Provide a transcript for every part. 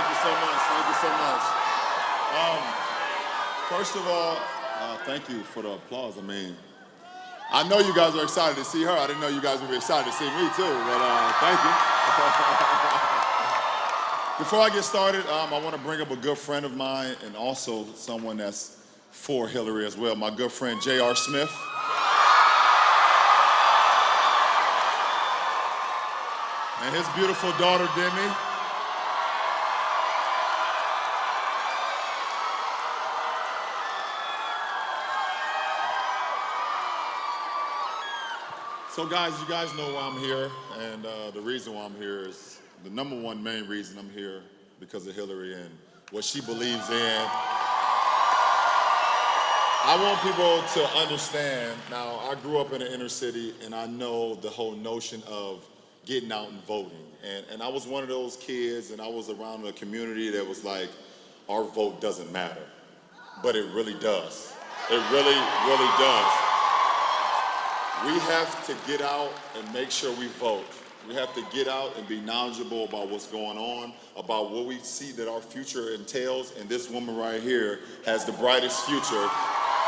Thank you so much. Thank you so much. First of all, thank you for the applause. I mean, I know you guys are excited to see her. I didn't know you guys would be excited to see me too, but thank you. Before I get started, I want to bring up a good friend of mine and also someone that's for Hillary as well, my good friend J.R. Smith. And his beautiful daughter, Demi. So guys, you guys know why I'm here, and the reason why I'm here is the number one main reason I'm here because of Hillary and what she believes in. I want people to understand, now I grew up in the inner city and I know the whole notion of getting out and voting. And I was one of those kids and I was around a community that was like, our vote doesn't matter. But it really does. It really, really does. We have to get out and make sure we vote. We have to get out and be knowledgeable about what's going on, about what we see that our future entails, and this woman right here has the brightest future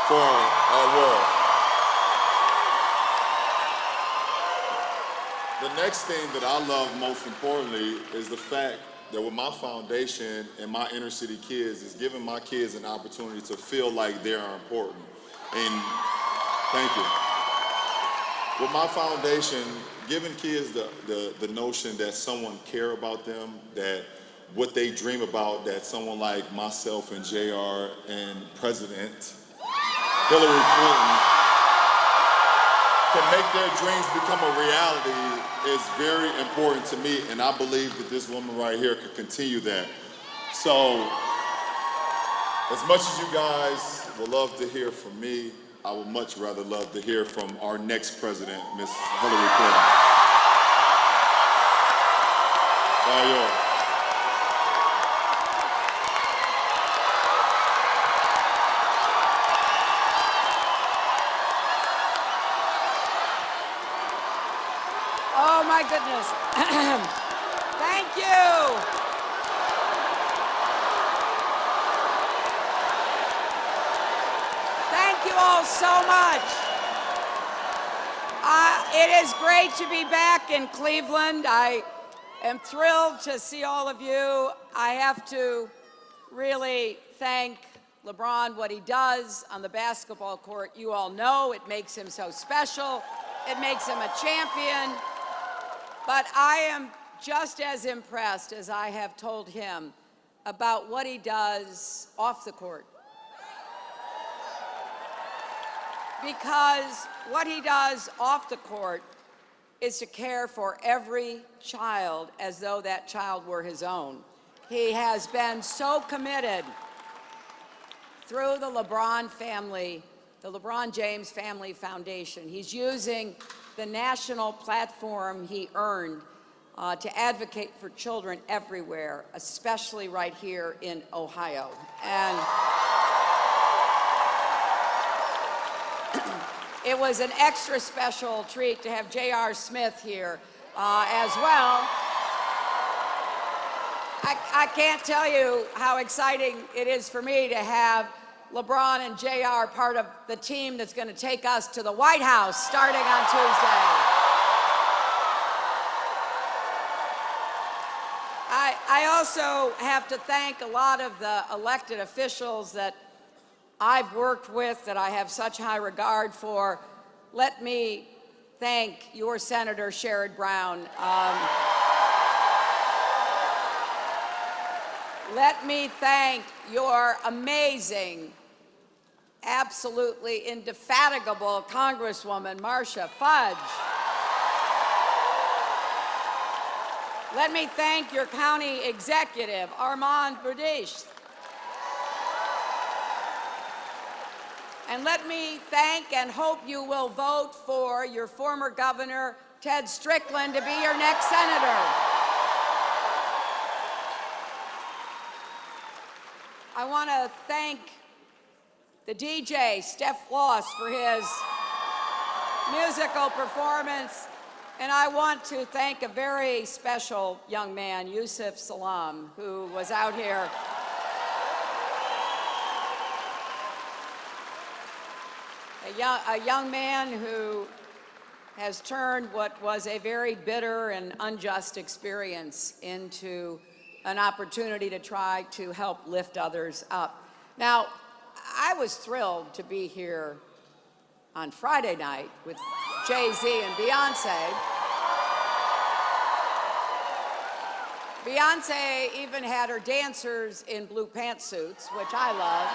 for our world. The next thing that I love most importantly is the fact that with my foundation and my inner city kids is giving my kids an opportunity to feel like they are important. And thank you. With my foundation, giving kids the notion that someone care about them, that what they dream about, that someone like myself and JR and President Hillary Clinton can make their dreams become a reality is very important to me, and I believe that this woman right here could continue that. So, as much as you guys would love to hear from me, I would much rather love to hear from our next president, Miss Hillary Clinton. It's all yours. Oh my goodness. Thank you. Thank you all so much. It is great to be back in Cleveland. I am thrilled to see all of you. I have to really thank LeBron, what he does on the basketball court. You all know it makes him so special. It makes him a champion. But I am just as impressed as I have told him about what he does off the court. Because what he does off the court is to care for every child as though that child were his own. He has been so committed through the LeBron family, the LeBron James Family Foundation. He's using the national platform he earned to advocate for children everywhere, especially right here in Ohio. And it was an extra special treat to have J.R. Smith here as well. I can't tell you how exciting it is for me to have LeBron and JR part of the team that's going to take us to the White House starting on Tuesday. I also have to thank a lot of the elected officials that I've worked with, that I have such high regard for. Let me thank your Senator Sherrod Brown. Let me thank your amazing, absolutely indefatigable Congresswoman Marcia Fudge. Let me thank your county executive, Armand Budish. And let me thank and hope you will vote for your former governor, Ted Strickland, to be your next senator. I want to thank the DJ, Steph Floss, for his musical performance. And I want to thank a very special young man, Yusuf Salam, who was out here. A young man who has turned what was a very bitter and unjust experience into an opportunity to try to help lift others up. Now, I was thrilled to be here on Friday night with Jay-Z and Beyonce. Beyonce even had her dancers in blue pantsuits, which I love.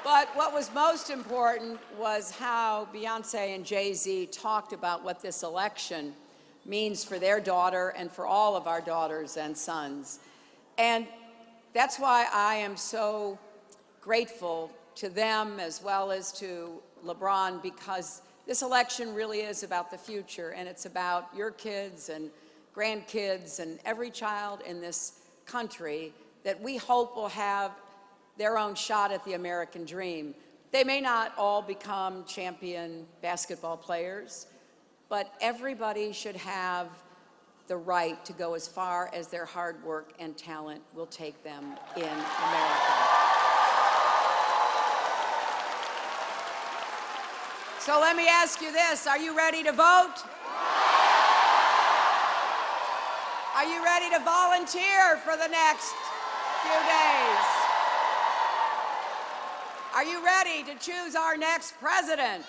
But what was most important was how Beyonce and Jay-Z talked about what this election means for their daughter and for all of our daughters and sons. And that's why I am so grateful to them as well as to LeBron, because this election really is about the future, and it's about your kids and grandkids and every child in this country that we hope will have their own shot at the American dream. They may not all become champion basketball players, but everybody should have the right to go as far as their hard work and talent will take them in America. So let me ask you this, are you ready to vote? Are you ready to volunteer for the next few days? Are you ready to choose our next president?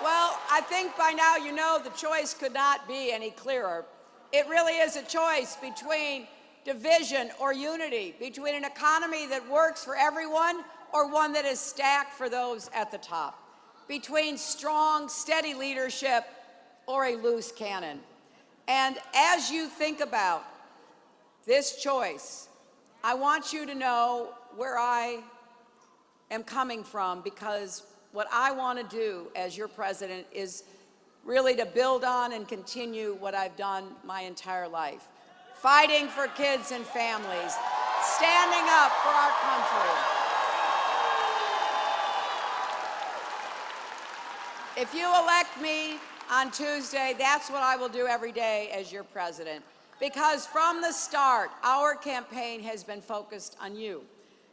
Well, I think by now you know the choice could not be any clearer. It really is a choice between division or unity, between an economy that works for everyone or one that is stacked for those at the top, between strong, steady leadership or a loose cannon. And as you think about this choice, I want you to know where I am coming from, because what I want to do as your president is really to build on and continue what I've done my entire life, fighting for kids and families, standing up for our country. If you elect me on Tuesday, that's what I will do every day as your president. Because from the start, our campaign has been focused on you.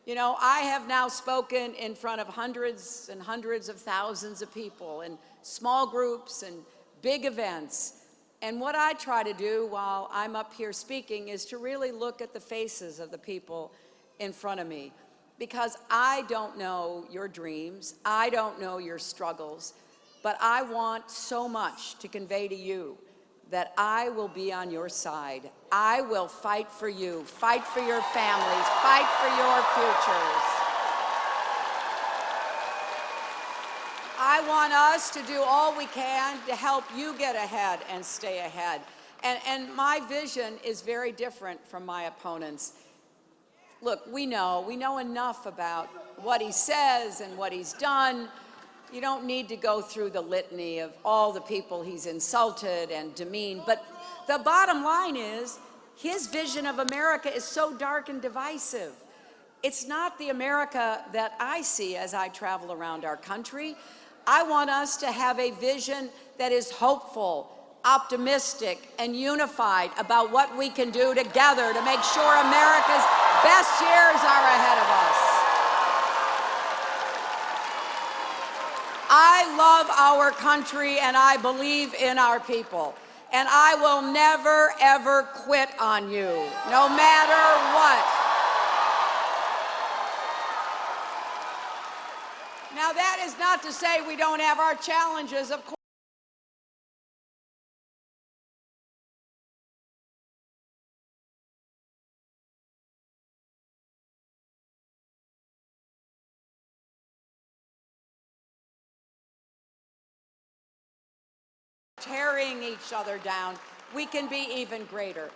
You know, I have now spoken in front of hundreds and hundreds of thousands of people in small groups and big events. And what I try to do while I'm up here speaking is to really look at the faces of the people in front of me. Because I don't know your dreams, I don't know your struggles, but I want so much to convey to you that I will be on your side. I will fight for you, fight for your families, fight for your futures. I want us to do all we can to help you get ahead and stay ahead. And my vision is very different from my opponents. Look, we know enough about what he says and what he's done. You don't need to go through the litany of all the people he's insulted and demeaned, but the bottom line is his vision of America is so dark and divisive. It's not the America that I see as I travel around our country. I want us to have a vision that is hopeful, optimistic, and unified about what we can do together to make sure America's best years are ahead of us. I love our country and I believe in our people. And I will never, ever quit on you, no matter what. Now, that is not to say we don't have our challenges, of course. Tearing each other down, we can be even greater.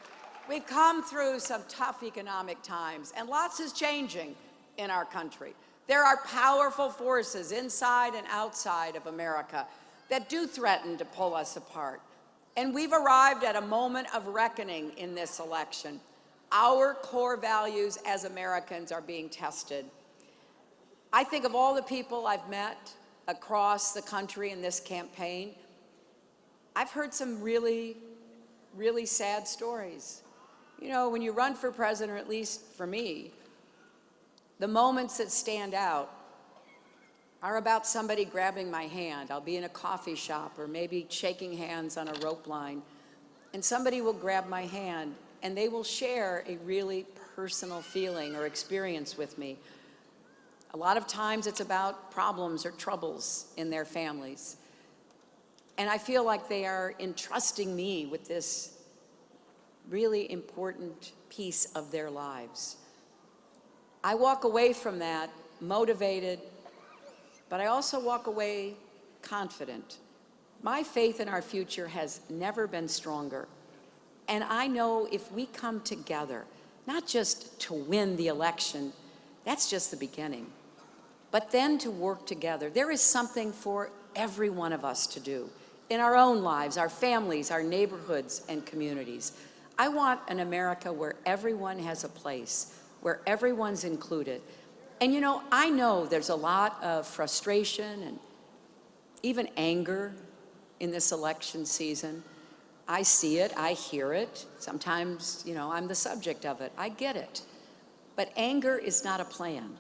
We've come through some tough economic times, and lots is changing in our country. There are powerful forces inside and outside of America that do threaten to pull us apart. And we've arrived at a moment of reckoning in this election. Our core values as Americans are being tested. I think of all the people I've met across the country in this campaign, I've heard some really, really sad stories. You know, when you run for president, or at least for me, the moments that stand out are about somebody grabbing my hand. I'll be in a coffee shop or maybe shaking hands on a rope line, and somebody will grab my hand and they will share a really personal feeling or experience with me. A lot of times it's about problems or troubles in their families. And I feel like they are entrusting me with this really important piece of their lives. I walk away from that motivated, but I also walk away confident. My faith in our future has never been stronger. And I know if we come together, not just to win the election, that's just the beginning, but then to work together. There is something for every one of us to do in our own lives, our families, our neighborhoods, and communities. I want an America where everyone has a place, where everyone's included. And you know, I know there's a lot of frustration and even anger in this election season. I see it, I hear it. Sometimes, you know, I'm the subject of it. I get it. But anger is not a plan.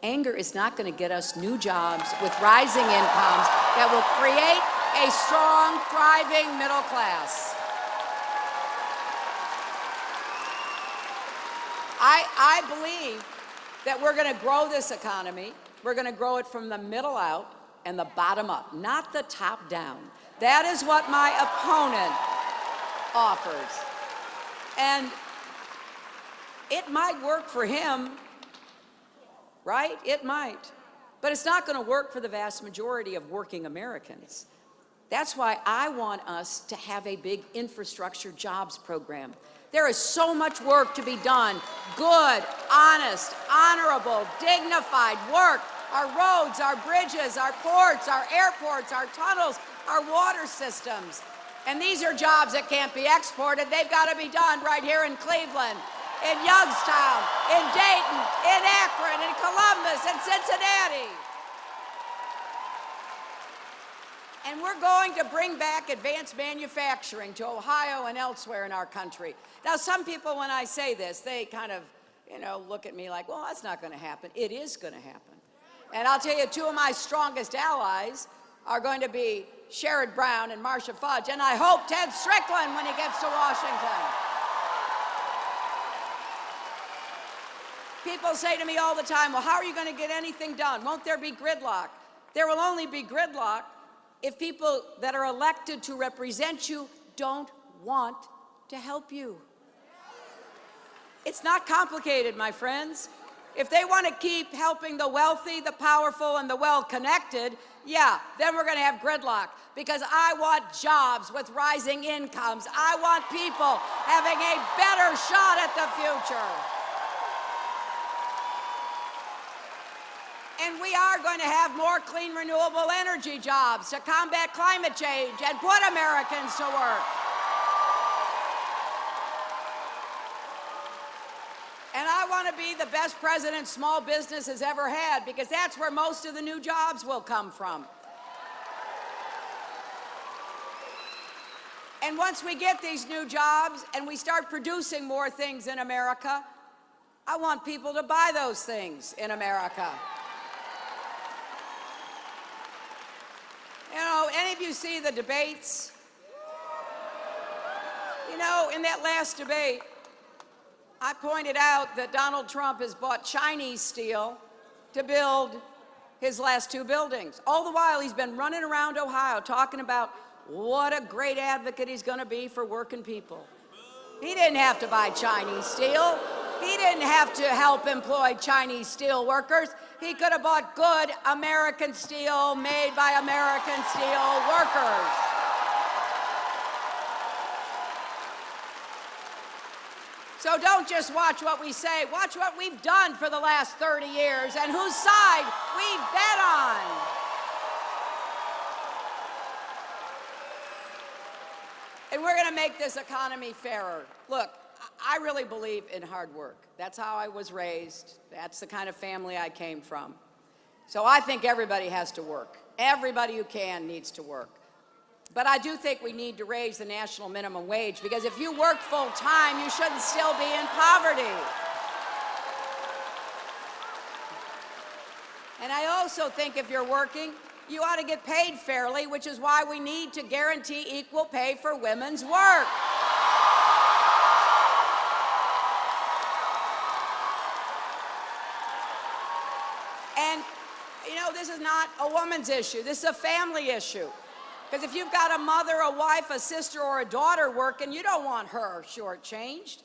Anger is not going to get us new jobs with rising incomes that will create a strong, thriving middle class. I believe that we're going to grow this economy. We're going to grow it from the middle out and the bottom up, not the top down. That is what my opponent offers. And it might work for him, right? It might. But it's not going to work for the vast majority of working Americans. That's why I want us to have a big infrastructure jobs program. There is so much work to be done. Good, honest, honorable, dignified work. Our roads, our bridges, our ports, our airports, our tunnels, our water systems. And these are jobs that can't be exported. They've got to be done right here in Cleveland, in Youngstown, in Dayton, in Akron, in Columbus, in Cincinnati. And we're going to bring back advanced manufacturing to Ohio and elsewhere in our country. Now, some people, when I say this, they kind of, you know, look at me like, well, that's not going to happen. It is going to happen. And I'll tell you, two of my strongest allies are going to be Sherrod Brown and Marcia Fudge, and I hope Ted Strickland when he gets to Washington. People say to me all the time, well, how are you going to get anything done? Won't there be gridlock? There will only be gridlock if people that are elected to represent you don't want to help you. It's not complicated, my friends. If they want to keep helping the wealthy, the powerful, and the well-connected, yeah, then we're going to have gridlock, because I want jobs with rising incomes. I want people having a better shot at the future. And we are going to have more clean, renewable energy jobs to combat climate change and put Americans to work. And I want to be the best president small business has ever had, because that's where most of the new jobs will come from. And once we get these new jobs and we start producing more things in America, I want people to buy those things in America. You know, any of you see the debates? You know, in that last debate, I pointed out that Donald Trump has bought Chinese steel to build his last two buildings. All the while, he's been running around Ohio talking about what a great advocate he's going to be for working people. He didn't have to buy Chinese steel. He didn't have to help employ Chinese steel workers. He could have bought good American steel made by American steel workers. So don't just watch what we say, watch what we've done for the last 30 years and whose side we've bet on. And we're going to make this economy fairer. Look, I really believe in hard work. That's how I was raised. That's the kind of family I came from. So I think everybody has to work. Everybody who can needs to work. But I do think we need to raise the national minimum wage, because if you work full time, you shouldn't still be in poverty. And I also think if you're working, you ought to get paid fairly, which is why we need to guarantee equal pay for women's work. And, you know, this is not a woman's issue. This is a family issue. Because if you've got a mother, a wife, a sister, or a daughter working, you don't want her shortchanged.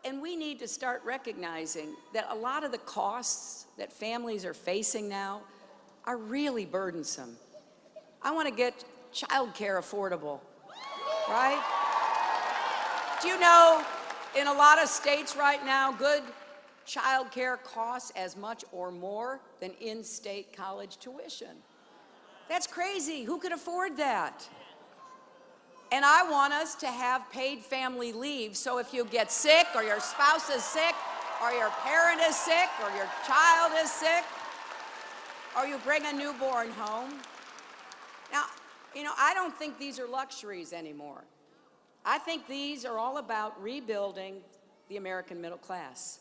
And we need to start recognizing that a lot of the costs that families are facing now are really burdensome. I want to get child care affordable, right? Do you know, in a lot of states right now, good child care costs as much or more than in-state college tuition? That's crazy. Who could afford that? And I want us to have paid family leave, so if you get sick, or your spouse is sick, or your parent is sick, or your child is sick, or you bring a newborn home. Now, you know, I don't think these are luxuries anymore. I think these are all about rebuilding the American middle class.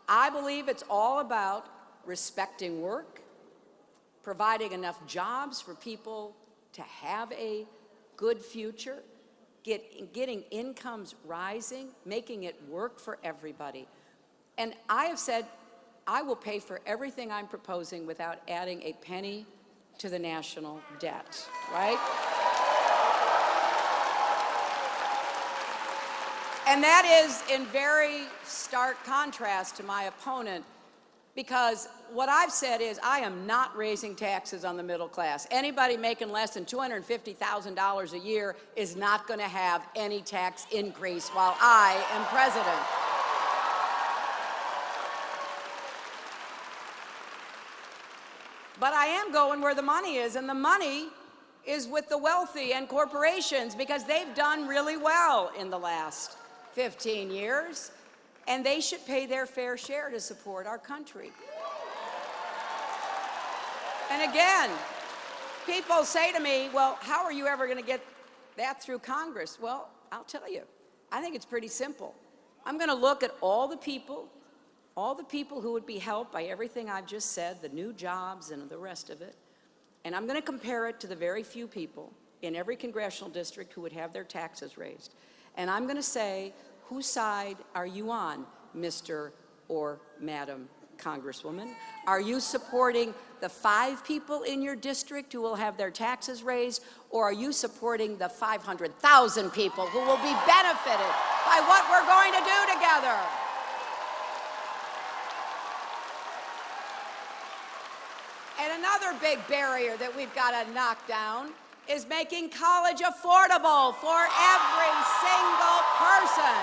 I believe it's all about respecting work, providing enough jobs for people to have a good future, getting incomes rising, making it work for everybody. And I have said I will pay for everything I'm proposing without adding a penny to the national debt, right? And that is in very stark contrast to my opponent, because what I've said is I am not raising taxes on the middle class. Anybody making less than $250,000 a year is not going to have any tax increase while I am president. But I am going where the money is, and the money is with the wealthy and corporations, because they've done really well in the last 15 years. And they should pay their fair share to support our country. And again, people say to me, well, how are you ever going to get that through Congress? Well, I'll tell you, I think it's pretty simple. I'm going to look at all the people who would be helped by everything I've just said, the new jobs and the rest of it, and I'm going to compare it to the very few people in every congressional district who would have their taxes raised. And I'm going to say, whose side are you on, Mr. or Madam Congresswoman? Are you supporting the 5 people in your district who will have their taxes raised, or are you supporting the 500,000 people who will be benefited by what we're going to do together? And another big barrier that we've got to knock down is making college affordable for every single person.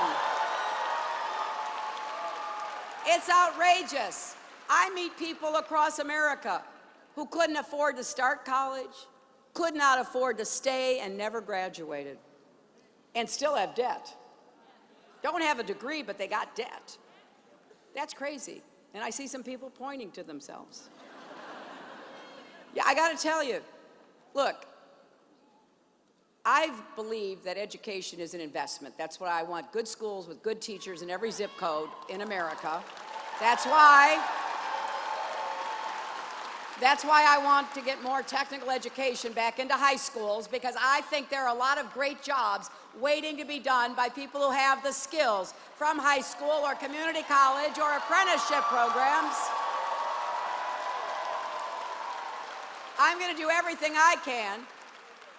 It's outrageous. I meet people across America who couldn't afford to start college, could not afford to stay, and never graduated, and still have debt. Don't have a degree, but they got debt. That's crazy. And I see some people pointing to themselves. Yeah, I got to tell you, look, I believe that education is an investment. That's why I want good schools with good teachers in every zip code in America. That's why I want to get more technical education back into high schools, because I think there are a lot of great jobs waiting to be done by people who have the skills from high school or community college or apprenticeship programs. I'm going to do everything I can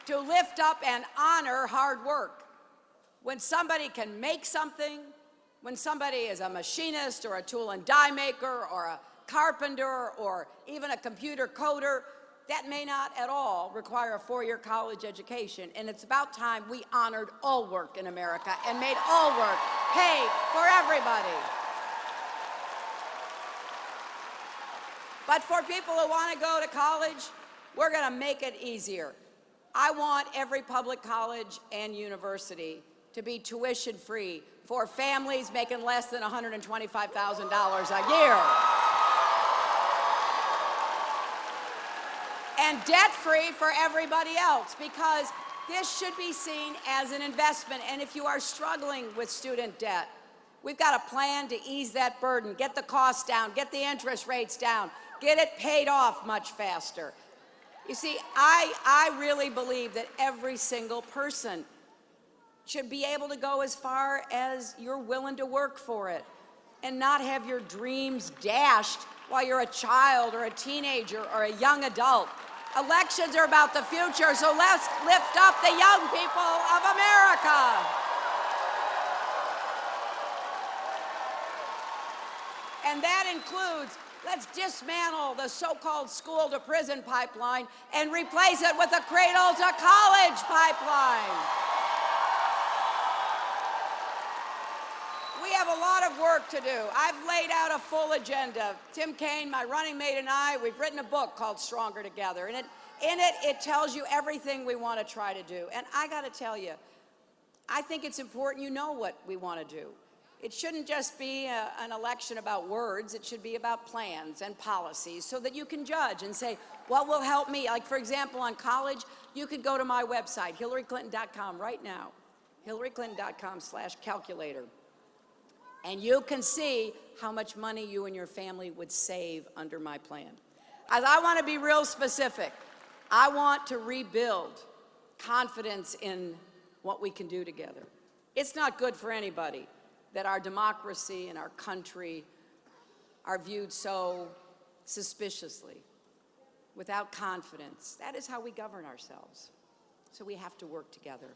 to lift up and honor hard work. When somebody can make something, when somebody is a machinist or a tool and die maker or a carpenter or even a computer coder, that may not at all require a 4-year college education. And it's about time we honored all work in America and made all work pay for everybody. But for people who want to go to college, we're going to make it easier. I want every public college and university to be tuition-free for families making less than $125,000 a year. and debt-free for everybody else, because this should be seen as an investment. And if you are struggling with student debt, we've got a plan to ease that burden, get the costs down, get the interest rates down, get it paid off much faster. You see, I really believe that every single person should be able to go as far as you're willing to work for it and not have your dreams dashed while you're a child or a teenager or a young adult. Elections are about the future, so let's lift up the young people of America. And that includes, let's dismantle the so-called school-to-prison pipeline and replace it with a cradle-to-college pipeline. We have a lot of work to do. I've laid out a full agenda. Tim Kaine, my running mate, and I, we've written a book called Stronger Together. And in it tells you everything we want to try to do. And I got to tell you, I think it's important you know what we want to do. It shouldn't just be an election about words. It should be about plans and policies so that you can judge and say, what will help me? Like, for example, on college, you could go to my website, HillaryClinton.com, right now, HillaryClinton.com/calculator. And you can see how much money you and your family would save under my plan. As I want to be real specific. I want to rebuild confidence in what we can do together. It's not good for anybody that our democracy and our country are viewed so suspiciously, without confidence. That is how we govern ourselves. So we have to work together.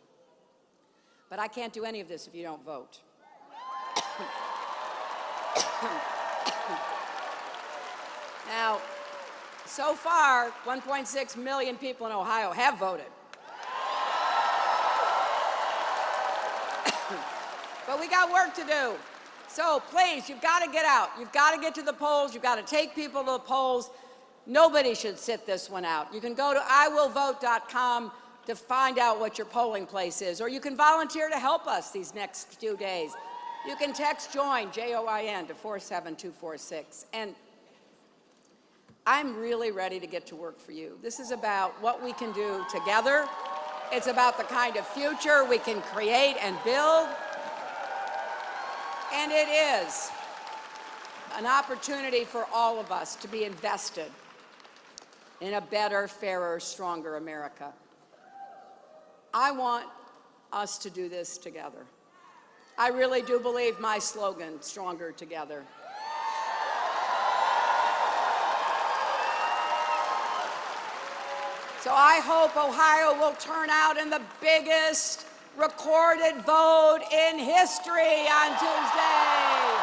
But I can't do any of this if you don't vote. Now, so far, 1.6 million people in Ohio have voted. But we got work to do. So please, you've got to get out. You've got to get to the polls. You've got to take people to the polls. Nobody should sit this one out. You can go to iwillvote.com to find out what your polling place is, or you can volunteer to help us these next few days. You can text JOIN, J-O-I-N, to 47246. And I'm really ready to get to work for you. This is about what we can do together. It's about the kind of future we can create and build. And it is an opportunity for all of us to be invested in a better, fairer, stronger America. I want us to do this together. I really do believe my slogan, Stronger Together. So I hope Ohio will turn out in the biggest recorded vote in history on Tuesday.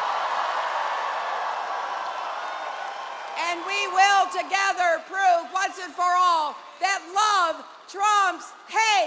And we will together prove once and for all that love trumps hate.